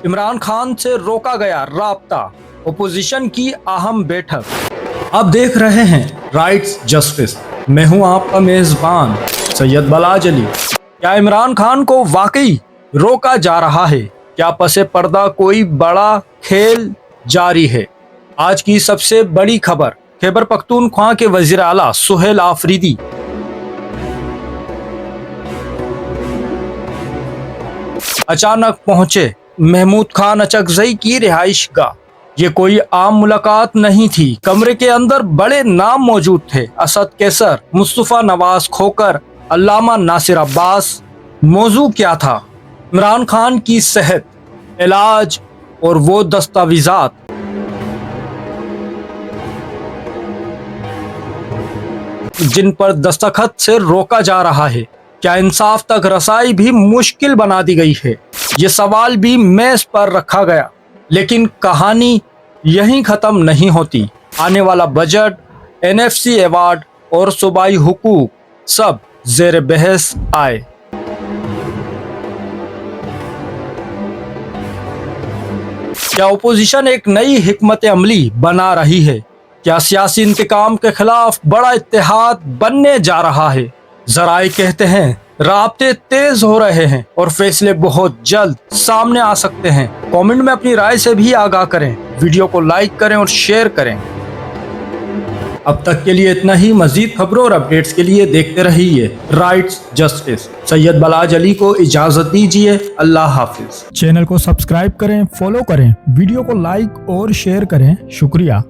इमरान खान से रोका गया राब्ता, ओपोजिशन की अहम बैठक। आप देख रहे हैं राइट्स जस्टिस, मैं हूं आपका मेजबान सैयद बलाज अली। क्या इमरान खान को वाकई रोका जा रहा है? क्या पसे पर्दा कोई बड़ा खेल जारी है? आज की सबसे बड़ी खबर, खैबर पख्तूनख्वा के वजीर आला सुहेल आफरीदी अचानक पहुंचे महमूद खान अचकजई की रिहाइश गाह। ये कोई आम मुलाकात नहीं थी। कमरे के अंदर बड़े नाम मौजूद थे। असद कैसर, मुस्तफा नवाज खोकर, अल्लामा नासिर अब्बास। मौजू क्या था? इमरान खान की सेहत, इलाज और वो दस्तावेजात जिन पर दस्तखत से रोका जा रहा है। क्या इंसाफ तक रसाई भी मुश्किल बना दी गई है? ये सवाल भी मेज पर रखा गया। लेकिन कहानी यहीं खत्म नहीं होती। आने वाला बजट, NFC अवार्ड और सूबाई हुकूक सब जेर बहस आए। क्या ओपोजिशन एक नई हिकमत अमली बना रही है? क्या सियासी इंतकाम के खिलाफ बड़ा इत्तेहाद बनने जा रहा है? जराए कहते हैं राब्ते तेज हो रहे हैं और फैसले बहुत जल्द सामने आ सकते हैं। कमेंट में अपनी राय से भी आगाह करें, वीडियो को लाइक करें और शेयर करें। अब तक के लिए इतना ही। मजीद खबरों और अपडेट्स के लिए देखते रहिए राइट्स जस्टिस। सैयद बलाज अली को इजाजत दीजिए। अल्लाह हाफिज। चैनल को सब्सक्राइब करें, फॉलो करें, वीडियो को लाइक और शेयर करें। शुक्रिया।